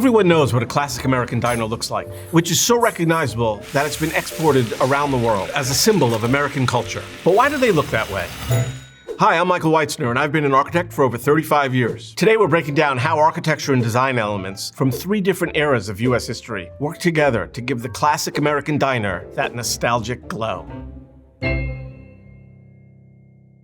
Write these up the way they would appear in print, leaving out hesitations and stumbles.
Everyone knows what a classic American diner looks like, which is so recognizable that it's been exported around the world as a symbol of American culture. But why do they look that way? Hi, I'm Michael Wyetzner, and I've been an architect for over 35 years. Today we're breaking down how architecture and design elements from 3 different eras of US history work together to give the classic American diner that nostalgic glow.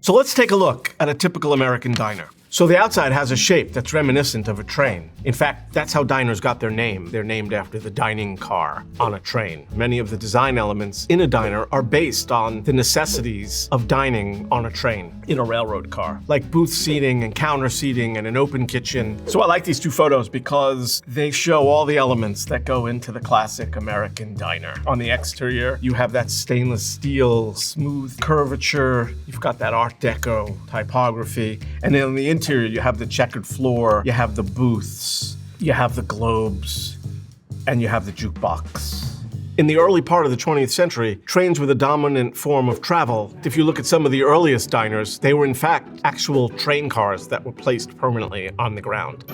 So let's take a look at a typical American diner. So the outside has a shape that's reminiscent of a train. In fact, that's how diners got their name. They're named after the dining car on a train. Many of the design elements in a diner are based on the necessities of dining on a train in a railroad car, like booth seating and counter seating and an open kitchen. So I like these 2 photos because they show all the elements that go into the classic American diner. On the exterior, you have that stainless steel, smooth curvature. You've got that Art Deco typography. And then on the interior, you have the checkered floor, you have the booths, you have the globes, and you have the jukebox. In the early part of the 20th century, trains were the dominant form of travel. If you look at some of the earliest diners, they were in fact actual train cars that were placed permanently on the ground.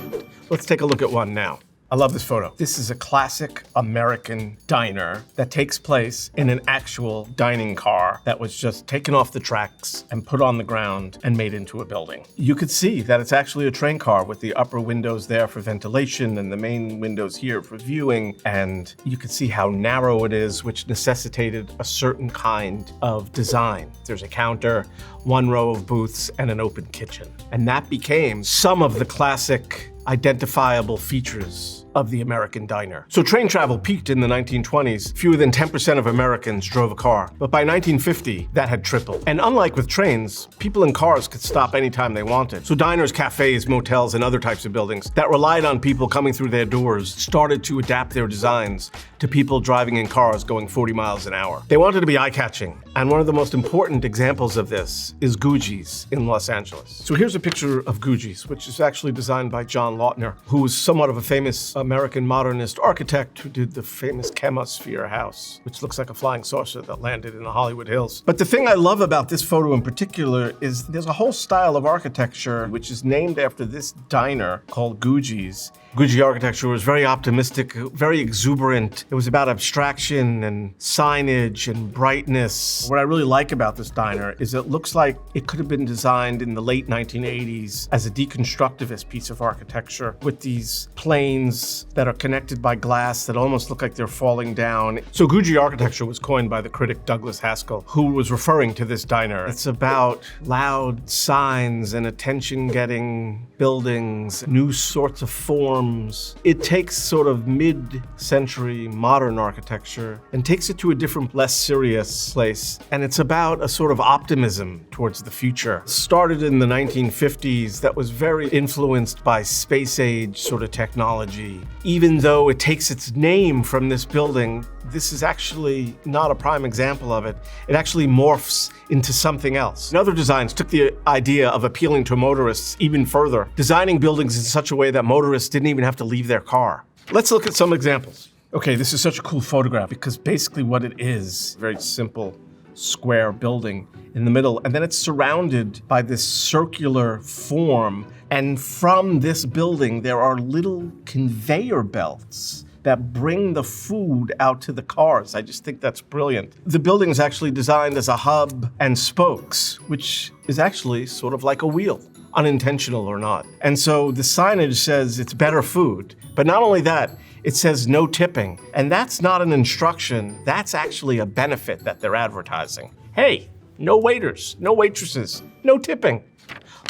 Let's take a look at one now. I love this photo. This is a classic American diner that takes place in an actual dining car that was just taken off the tracks and put on the ground and made into a building. You could see that it's actually a train car with the upper windows there for ventilation and the main windows here for viewing. And you could see how narrow it is, which necessitated a certain kind of design. There's a counter, 1 row of booths, and an open kitchen. And that became some of the classic identifiable features of the American diner. So train travel peaked in the 1920s. Fewer than 10% of Americans drove a car. But by 1950, that had tripled. And unlike with trains, people in cars could stop anytime they wanted. So diners, cafes, motels, and other types of buildings that relied on people coming through their doors started to adapt their designs to people driving in cars going 40 miles an hour. They wanted to be eye-catching. And one of the most important examples of this is GOOGIE's in Los Angeles. So here's a picture of GOOGIE's, which is actually designed by John Lautner, who was somewhat of a famous American modernist architect who did the famous Chemosphere house, which looks like a flying saucer that landed in the Hollywood Hills. But the thing I love about this photo in particular is there's a whole style of architecture which is named after this diner called GOOGIE's. GOOGIE architecture was very optimistic, very exuberant. It was about abstraction and signage and brightness. What I really like about this diner is it looks like it could have been designed in the late 1980s as a deconstructivist piece of architecture with these planes that are connected by glass that almost look like they're falling down. So GOOGIE architecture was coined by the critic Douglas Haskell, who was referring to this diner. It's about loud signs and attention-getting buildings, new sorts of forms. It takes sort of mid-century modern architecture and takes it to a different, less serious place. And it's about a sort of optimism towards the future. It started in the 1950s that was very influenced by space age sort of technology. Even though it takes its name from this building, this is actually not a prime example of it. It actually morphs into something else. And other designs took the idea of appealing to motorists even further, designing buildings in such a way that motorists didn't even have to leave their car. Let's look at some examples. Okay, this is such a cool photograph because basically what it is, very simple square building in the middle, and then it's surrounded by this circular form. And from this building, there are little conveyor belts that bring the food out to the cars. I just think that's brilliant. The building is actually designed as a hub and spokes, which is actually sort of like a wheel, unintentional or not. And so the signage says it's better food, but not only that, it says no tipping. And that's not an instruction, that's actually a benefit that they're advertising. Hey, no waiters, no waitresses, no tipping.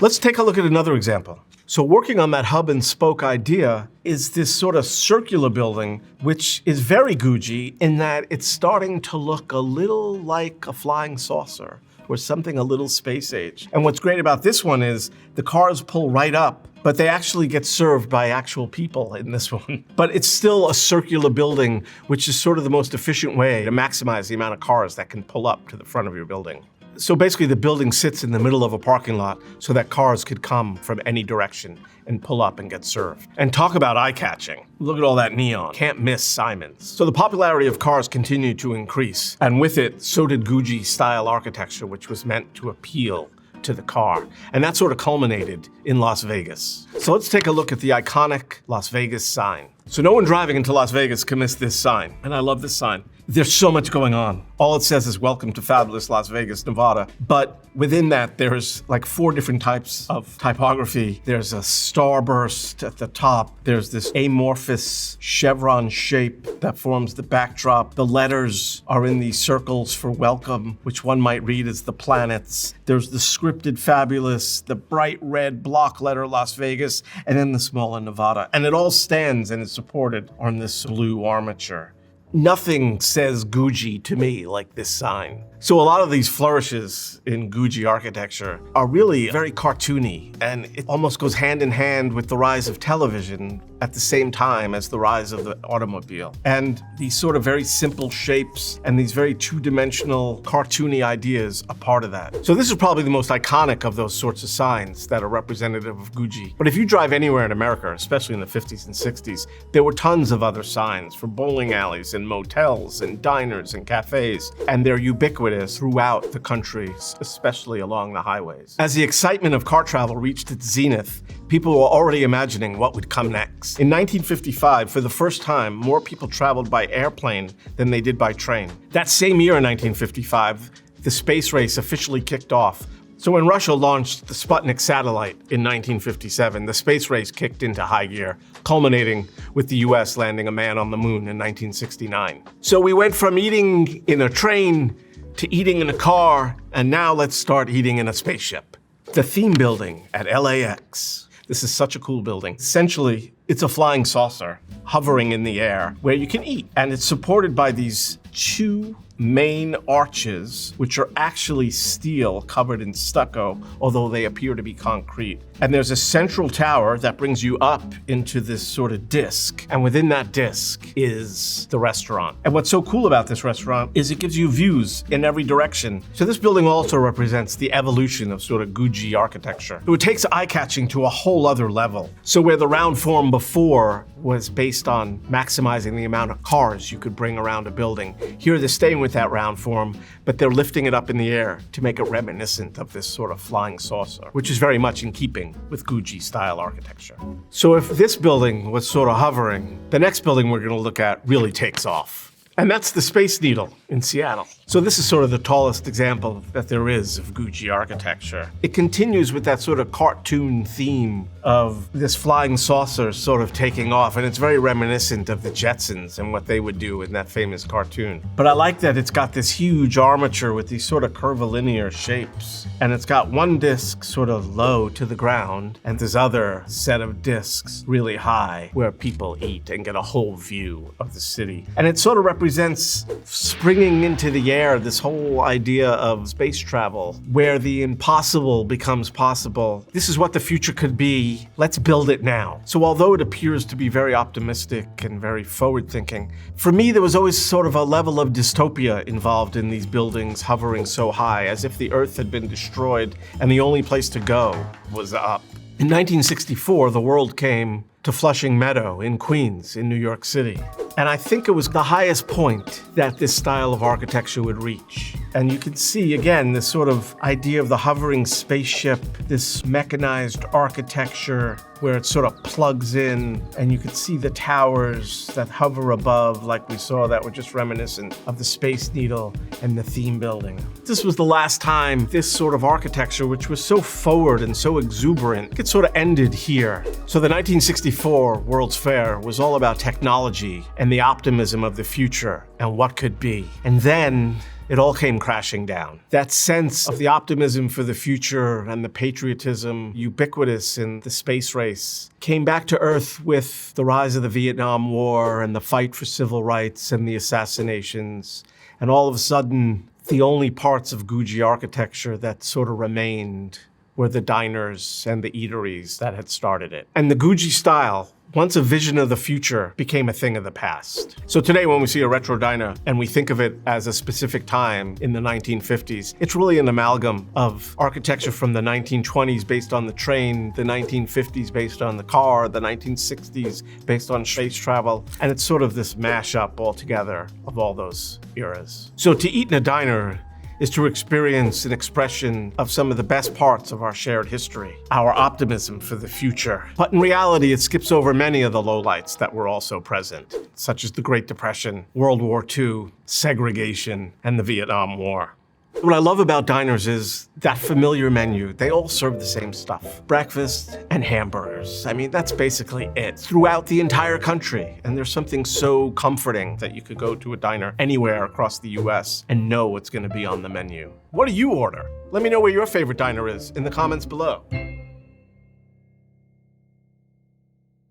Let's take a look at another example. So working on that hub and spoke idea is this sort of circular building, which is very GOOGIE in that it's starting to look a little like a flying saucer or something a little space age. And what's great about this one is the cars pull right up, but they actually get served by actual people in this one. But it's still a circular building, which is sort of the most efficient way to maximize the amount of cars that can pull up to the front of your building. So basically the building sits in the middle of a parking lot so that cars could come from any direction and pull up and get served. And talk about eye-catching. Look at all that neon. Can't miss Simon's. So the popularity of cars continued to increase. And with it, so did GOOGIE style architecture, which was meant to appeal to the car. And that sort of culminated in Las Vegas. So let's take a look at the iconic Las Vegas sign. So no one driving into Las Vegas can miss this sign. And I love this sign. There's so much going on. All it says is welcome to fabulous Las Vegas, Nevada. But within that, there's like 4 different types of typography. There's a starburst at the top. There's this amorphous chevron shape that forms the backdrop. The letters are in these circles for welcome, which one might read as the planets. There's the scripted fabulous, the bright red block letter Las Vegas, and then the smaller Nevada. And it all stands and is supported on this blue armature. Nothing says GOOGIE to me like this sign. So a lot of these flourishes in GOOGIE architecture are really very cartoony, and it almost goes hand in hand with the rise of television at the same time as the rise of the automobile. And these sort of very simple shapes and these very two-dimensional cartoony ideas are part of that. So this is probably the most iconic of those sorts of signs that are representative of GOOGIE. But if you drive anywhere in America, especially in the 50s and 60s, there were tons of other signs for bowling alleys and motels and diners and cafes, and they're ubiquitous throughout the country, especially along the highways. As the excitement of car travel reached its zenith, people were already imagining what would come next. In 1955, for the first time, more people traveled by airplane than they did by train. That same year in 1955, the space race officially kicked off. So when Russia launched the Sputnik satellite in 1957, the space race kicked into high gear, culminating with the US landing a man on the moon in 1969. So we went from eating in a train to eating in a car, and now let's start eating in a spaceship. The theme building at LAX. This is such a cool building. Essentially, it's a flying saucer hovering in the air where you can eat. And it's supported by these 2 main arches, which are actually steel covered in stucco, although they appear to be concrete. And there's a central tower that brings you up into this sort of disc. And within that disc is the restaurant. And what's so cool about this restaurant is it gives you views in every direction. So this building also represents the evolution of sort of GOOGIE architecture. So it takes eye-catching to a whole other level. So where the round form before was based on maximizing the amount of cars you could bring around a building, here they're staying with that round form, but they're lifting it up in the air to make it reminiscent of this sort of flying saucer, which is very much in keeping with GOOGIE style architecture. So if this building was sort of hovering, the next building we're going to look at really takes off. And that's the Space Needle in Seattle. So this is sort of the tallest example that there is of GOOGIE architecture. It continues with that sort of cartoon theme of this flying saucer sort of taking off, and it's very reminiscent of the Jetsons and what they would do in that famous cartoon. But I like that it's got this huge armature with these sort of curvilinear shapes, and it's got one disc sort of low to the ground, and this other set of discs really high where people eat and get a whole view of the city. And it sort of represents springing into the air this whole idea of space travel, where the impossible becomes possible. This is what the future could be. Let's build it now. So although it appears to be very optimistic and very forward-thinking, for me there was always sort of a level of dystopia involved in these buildings hovering so high, as if the Earth had been destroyed and the only place to go was up. In 1964, the world came to Flushing Meadow in Queens, in New York City. And I think it was the highest point that this style of architecture would reach. And you can see, again, this sort of idea of the hovering spaceship, this mechanized architecture where it sort of plugs in, and you can see the towers that hover above, like we saw, that were just reminiscent of the Space Needle and the theme building. This was the last time this sort of architecture, which was so forward and so exuberant, it sort of ended here. So the 1964 World's Fair was all about technology and the optimism of the future and what could be. And then it all came crashing down. That sense of the optimism for the future and the patriotism ubiquitous in the space race came back to Earth with the rise of the Vietnam War and the fight for civil rights and the assassinations. And all of a sudden, the only parts of GOOGIE architecture that sort of remained were the diners and the eateries that had started it. And the GOOGIE style, once a vision of the future, became a thing of the past. So today when we see a retro diner and we think of it as a specific time in the 1950s, it's really an amalgam of architecture from the 1920s based on the train, the 1950s based on the car, the 1960s based on space travel, and it's sort of this mashup altogether of all those eras. So to eat in a diner is to experience an expression of some of the best parts of our shared history, our optimism for the future. But in reality, it skips over many of the lowlights that were also present, such as the Great Depression, World War II, segregation, and the Vietnam War. What I love about diners is that familiar menu. They all serve the same stuff. Breakfast and hamburgers. I mean, that's basically it throughout the entire country. And there's something so comforting that you could go to a diner anywhere across the US and know what's gonna be on the menu. What do you order? Let me know where your favorite diner is in the comments below.